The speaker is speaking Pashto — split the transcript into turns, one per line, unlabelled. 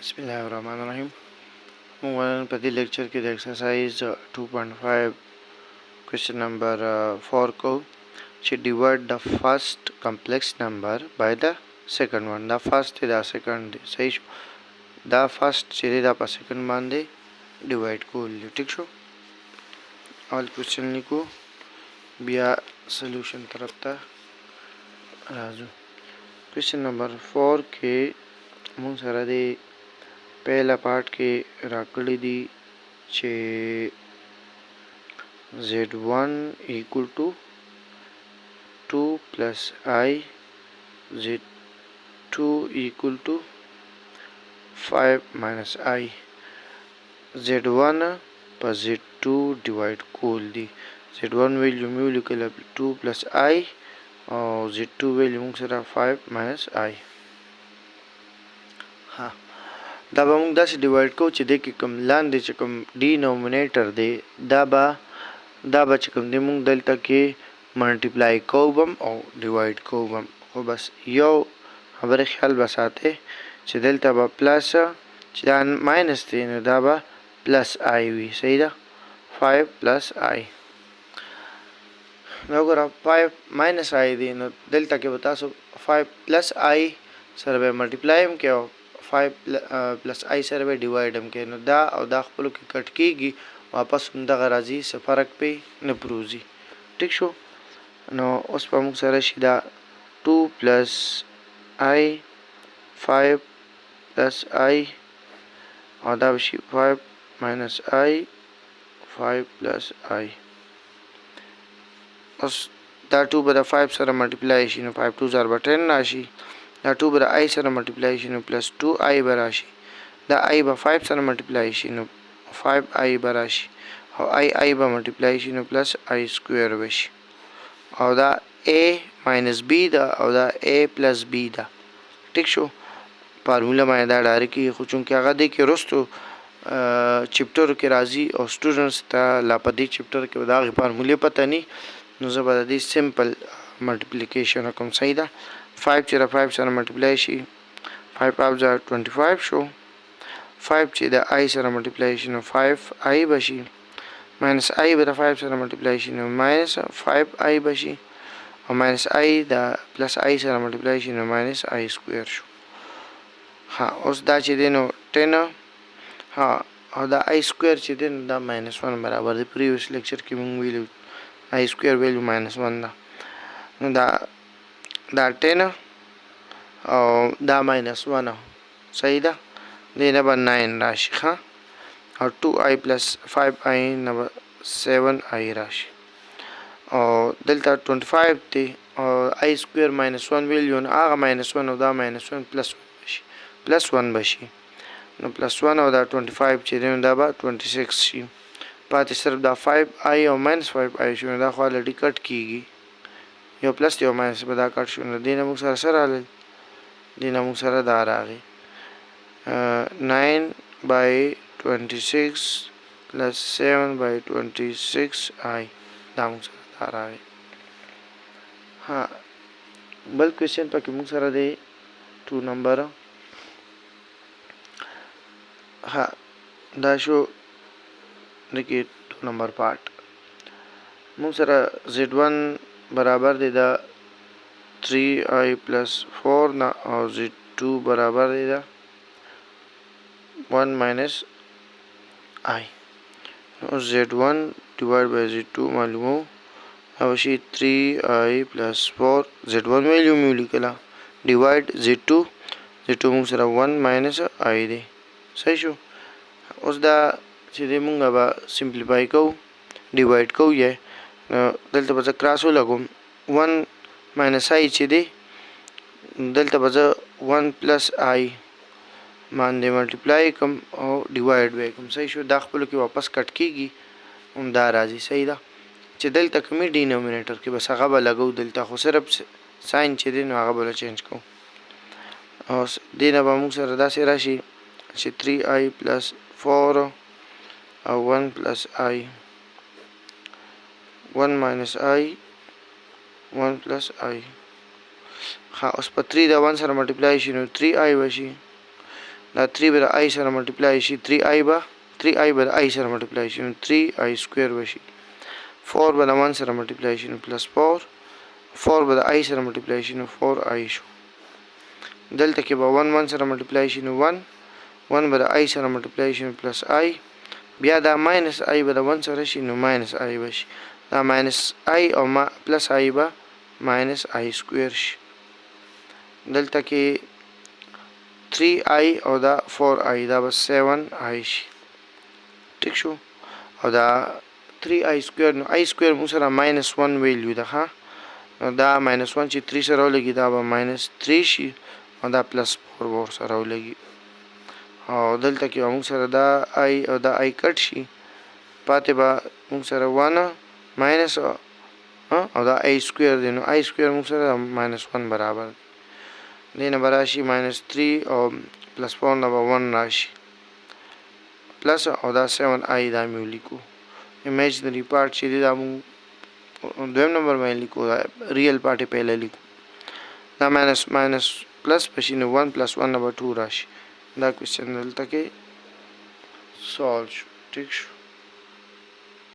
Bismillahirrahmanirrahim. One per the lecture की exercise 2.5 question number 4 को she divide the first complex number by the second one. The first the second सही show. The first چې دا په second باندې divide کول ټیک شو. اول question لیکو بیا solution طرف ته راځو. question number 4 کې موږ سره دی पहला पार्ट के राकड़ी दी चे z1 equal to 2 plus I, z2 equal to 5 minus I, z1 पर z2 divide कोल दी. z1 value में लिखा 2 plus I और z2 value में सरा 5 minus I. हाँ دا به موږ داسې ډیوایډ کوو چې د کې کوم لاندې چې کوم ډینومینیټر دی دا به چې کوم دی موږ دلته کې ملټیپلای کوو او ډیوایډ کوو خو بس یو خبره خیال به ساتئ چې دلته به پلس چې دا ماینس دی نو دا به پلس آی وي. صحیح ده 5 پلس آی. نو ګوره 5 ماینس آی دی نو دلته کې به تاسو 5 پلس آی سره به ملټیپلای هم کوئ 5 plus I سره به ډیوایډ هم کوي نو دا او دا خپلو کې کټ کیږي واپس هم دغه راځي څه فرق پې نه پروزي ټیک شو. نو اوس په موږ سره شي دا 2 plus I 5 plus I او دا به شي 5 minus I 5 plus I. اوس دا 2 به د 5 سره ملټیپلای شي نو 5 2 به 10 راشي. دا 2 به I سره ملټیپلای شي نو پلس 2I به راشي. دا I به 5 سره ملټیپلای شي نو 5I به راشي او I به ملټیپلای شي نو پلس I سکویر به شي او دا A ماینس B ده او دا A پلس B ده ټیک شو. فارموله باندې دا ډایرکټ خو چونکې هغه دی کې وروستو چپټرو کې راځي او سټوډنټس ته لا په دې چپټر کې د هغې فارمولې پته ني نو زه به د دې سمپل ملټیپلیکیشن کوم. صحیح ده 5 چې د 5 سره ملټیپلای شي 5 5 25 شو. 5 چې د I سره ملټیپلای شي نو 5I به شي ماینس I به د 5 سره ملټیپلای شي نو ماینس 5I به شي او ماینس I د پلس I سره ملټیپلای شي نو ماینس I سکویر شو. ها اوس دا چې دی نو 10 ها او دا I سکویر چې دی نو دا ماینس 1 برابر دی. پریویس لیکچر کې موږ ویلو I سکویر ویلو ماینس 1 ده نو دا 10 او دا ماینس 1 صحیح ده دینه به 9 راشي ښه او 2I پلس 5I نه به 7I راشي او دلته 25 دی او I سکویر ماینس 1 ویلیو نو هغه ماینس 1 او دا ماینس 1 پلس 1 بشي پلس 1 بشي نو پلس 1 او دا 25 چې دی نو دا به 26 شي. پاتې صرف دا 5I او ماینس 5I شو نو دا خو الریډي کټ کیږي یو پلس یو ماینس به دا کټ شو نو دې نه موږ سره سره راغلی دې نه موږ سره دا راغی 9 by 26 plus 7 by 26I دا موږ سره دا راغی. ها بل کوېشن پکې موږ سره دی 2 نمبر. ها دا شو دکې 2 نمبر پارت موږ سره z1 برابر دی دا 3I plus 4 نه او z2 برابر دی دا 1 minus I. نو z1 divided by z2 معلومو او شي 3I plus 4 z1 ویلیو مې ولیکله divide z2 موږ سره 1 minus I دی. صحیح شو. اوس دا چې دی موږ به سمپلیفای کوو ډیوایډ کوو یې دلته به زه کراس ولګوم 1 minus I چې دی دلته به زه 1 plus I باندې ملټیپلای کوم او ډیوایډ به کوم. صحیح شو. دا خپلو کې واپس کټ کیږي هم دا راځي. صحیح ده چې دلته کومې ډینومینیټر کې بس هغه به لګو دلته خو صرف ساین چې دی نو هغه به چینج کوو او دې نه به موږ سره داسې راشي چې 3I plus 4 او 1 plus I 1 minus I 1 plus I. ها اوس په 3 د 1 سره ملټیپلای شي نو 3I به شي دا 3 به د i سره ملټیپلای شي 3i به د i سره ملټیپلای شي نو 3i سکویر بشي 4 به د 1 سره ملټیپلای شي نو پلس 4 به د i سره ملټیپلای شي نو 4i شو دلته کې به 1 1 سره ملټیپلای شي نو 1 به د i سره ملټیپلای شي نو پلس i بیا دا ماینس i به د 1 سره شي نو ماینس i بشي دا ماینس i او پلس i به ماینس i سکویر شي دلته کې 3i او دا 4i دا به 7i شي ټیک شو او دا 3i سکویر نو i سکویر موږ سره ماینس 1 ویلیو ده ها نو دا ماینس 1 چې 3 سره ولګي دا به ماینس 3 شي او دا پلس 4 ور سره ولګي او دلته کې موږ سره دا i او دا i کټ شي پاتې به موږ سره 1 ماینس او دا i سکویر دی نو i سکویر موږ سره ماینس 1 برابر دی دینه به راشي ماینس 3 او پلس 4 نه به 1 راشي پلس او دا 7i دا مې ولیکو imaginary part چې دی دا موږ دویم نمبر باندې لیکو دا ریل پارت یې پهله لیکو دا ماینس پلس بشي نو 1 پلس 1 نه به 2 راشي دا کوېسچن دلته کې سالو شو ټیک شو